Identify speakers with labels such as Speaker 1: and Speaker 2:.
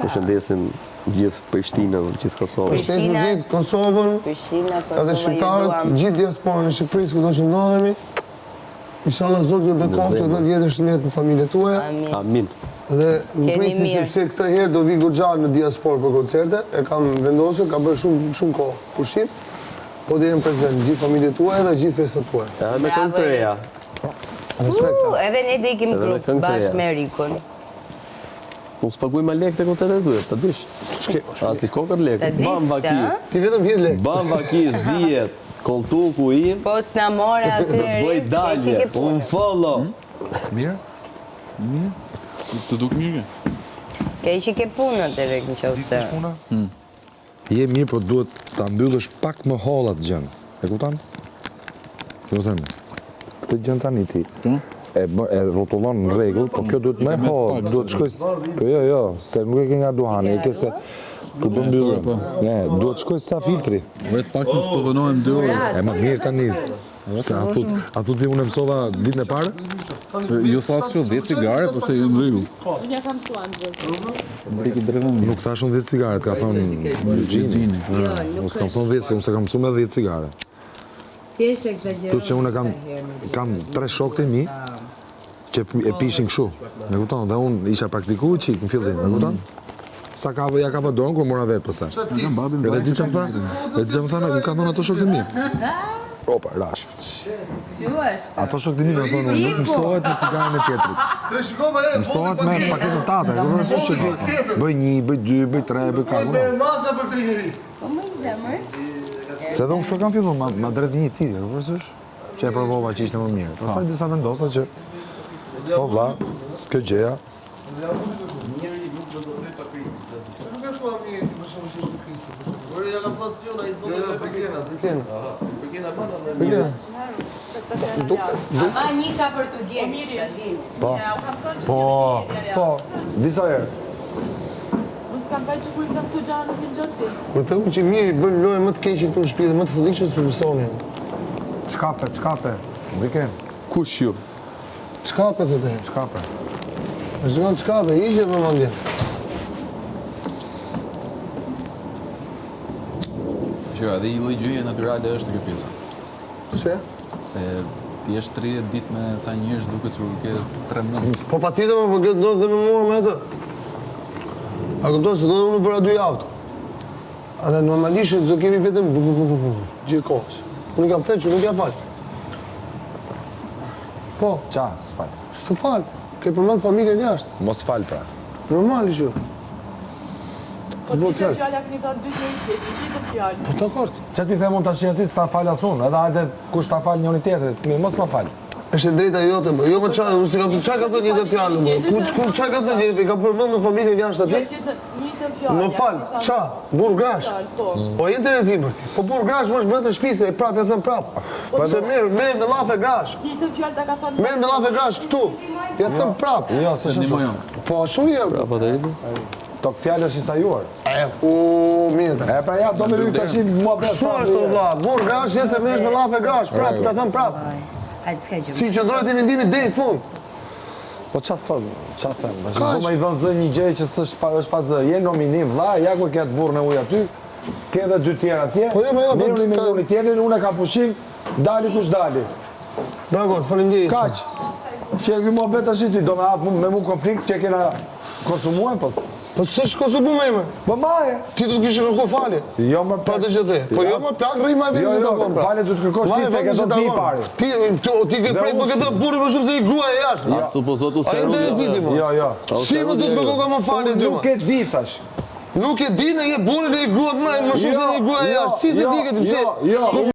Speaker 1: Përshëndesim gjithë Prishtinën, gjithë Kosovën.
Speaker 2: Përshëndesim gjithë Kosovën, edhe shqiptarët, gjithë diasporën e Shqipërisë kudo që ndodhemi. Inshallah Zoti ju bekoftë dhe vjetër shëndet në familjet tuaja.
Speaker 1: Amin.
Speaker 2: Dhe më prisni sepse këtë herë do vi goxha në diasporë për koncerte. E kam vendosur, ka bërë shumë kohë pushim. Po dhe jem prezent gjithë familjet tuaja dhe gjithë festat tuaja.
Speaker 1: Edhe me këngë të reja.
Speaker 3: Edhe ne dhe ikim grup bashkë me Rikun.
Speaker 1: Unë s'paguj ma lek të koncertet e duhet, ta dish. A si kokër lek, bam vaki.
Speaker 2: Ti vetëm hit lek.
Speaker 1: Bam vaki, s'dijet, koltuku im.
Speaker 3: Po s'na more aty.
Speaker 1: Të bëj dalje, unë follow.
Speaker 4: Mirë? Mirë? Të duk mirë?
Speaker 3: Ke që ke punë të rek në qoftë.
Speaker 4: Disë është puna?
Speaker 5: Je mirë, po duhet ta mbyllësh pak më hollat gjën. E kupton? Do të them. Këtë gjën tani ti. E rrotullon në rregull, po kjo duhet më holl, duhet shkoj. Po jo, se nuk e ke nga duhani, e ke se ku do mbyllëm. Ne, duhet shkoj sa filtri.
Speaker 4: Vret pak të s'pëdhënojmë 2 orë.
Speaker 5: E më mirë tani. Se atu ti unë mësova ditën e parë?
Speaker 4: Jo thasë që 10 cigare, po se në rregull.
Speaker 6: Unë ja kam thuan gjithë.
Speaker 5: Nuk thash unë 10 cigare, ka thonë Gjini. Unë s'kam thonë 10, se unë se kam mësu me 10 cigare.
Speaker 3: Thjesht egzageron.
Speaker 5: Plus që unë kam 3 shokët e mi që e pishin kështu. Me kupton? Dhe unë isha praktikuar qik në fillim, me kupton? Sa ja ka pa dorën kur mora vetë pastaj. Edhe ti çam thanë? Edhe ti çam thanë, më ka thonë ato shokët e mi. Opa, rash. Ato shokët e mi më thonë, nuk mësohet me cigaren e tjetrit. Mësohet me paketën tate. Bëj 1, bëj 2, bëj 3, bëj 4.
Speaker 2: Me masa për këtë njeri.
Speaker 3: Po më zemër.
Speaker 5: Se edhe unë kështu kam filluar, ma drejt një ti, e përësysh? Që e provova që ishte më mirë. Pastaj disa vendosa që, po vlla, kjo gjeja.
Speaker 2: Nuk e thua mirë ti për shumë që është Kristi. Por ja kam thënë si unë, ai s'bën për Kena. Për Kena.
Speaker 3: A një ka për të djenë.
Speaker 5: Po, disa herë.
Speaker 6: Kam bajtë që ku i kam të gjanë nuk i në gjatë ti.
Speaker 2: Për thëmë që mirë i bëjmë lojë më të keqin këtu në shtëpi dhe më të fëlliqës për mësonin.
Speaker 5: Çkape, Biken.
Speaker 1: Kush ju?
Speaker 2: Çkape, thëtë e.
Speaker 5: Çkape.
Speaker 2: E zhëgan çkape, ishe për mandje.
Speaker 4: Që edhe i lloj gjëje natyrale është kjo pjesa.
Speaker 2: Pse?
Speaker 4: Se ti është 30 ditë me ca njerëz duket që ke 13.
Speaker 2: Po patjetër më po këtë ndodhë dhe me mua me atë. A këpton se do dhe unë për 2 javë. A dhe normalisht do kemi vetëm gjithë kohës. Unë kam thënë që nuk ja falë. Po,
Speaker 5: Qa, s'fal.
Speaker 2: s'të falë. Ke përmend familjen jashtë.
Speaker 5: Mos fal pra.
Speaker 2: Normalisht jo.
Speaker 6: Po ti të fjallak një ka 2 njëri tjetëri, ti të fjallë.
Speaker 2: Po t'akord.
Speaker 5: Që ti them unë tash aty sa fal as unë, edhe hajde kush ta fal njëri tjetrit. Mirë, mos ma fal.
Speaker 2: Është e drejta jote, më. Jo më çfarë, unë s'kam çka ka thënë një të fjalë më. Ku çka ka thënë një, ka përmend në familjen jashtë aty?
Speaker 6: Një të fjallë.
Speaker 2: Më fal, ça? Burr grash. Po je interesim për ti. Po burr grash më është brenda shtëpisë, e prapë e them prapë. Se merret me llafe grash.
Speaker 6: Një të fjallë ta ka thënë.
Speaker 2: Merret me llafe grash këtu. Ja them prapë.
Speaker 5: Jo, se
Speaker 4: Ndihmoj.
Speaker 2: Po ashtu je.
Speaker 1: Apo të rritë?
Speaker 5: tok fjalësh i sajuar.
Speaker 2: Mirë.
Speaker 5: E pra ja do me lyt tash mua bëj.
Speaker 2: Shu është vëlla, burr grash, se më është me llafe grash, prapë, ta them prapë.
Speaker 3: Hajde s'ka gjë.
Speaker 2: Si qëndrojë ti mendimit deri në fund.
Speaker 5: Po çfarë thon? Çfarë them? Do më i vën zë një gjë që s'është pa zë. Je nominim vlla, ja ku ke atë burrën e ujë aty. Ke edhe 2 tjerë atje.
Speaker 2: Po jo,
Speaker 5: Merrni me njëri tjetrin, unë kam pushim, dali kush dali.
Speaker 2: Dakor, faleminderit.
Speaker 5: Kaq. Që ky mohabet tash ti do na hap me mu konflikt që kena konsumuar, po
Speaker 2: Po s'është konsumuar më.
Speaker 5: po maje.
Speaker 2: Ti do të kishe kërkuar falje.
Speaker 5: Jo më
Speaker 2: Pra të që the. Po jo më plak rri më vetë të bëm.
Speaker 5: Falje do të kërkosh ti se ke do të vi pari.
Speaker 2: Ti ke prejt më këtë burri më shumë se i gruaja jashtë.
Speaker 1: A supozot u
Speaker 2: A
Speaker 1: seru?
Speaker 2: interesiti më?
Speaker 5: Jo.
Speaker 2: Si më do të kërkoj më falje ty?
Speaker 5: Nuk e di thash.
Speaker 2: Nuk e di në je burri dhe i grua më shumë se i gruaja jashtë. Si se di këtë pse?
Speaker 5: Jo.
Speaker 2: Nuk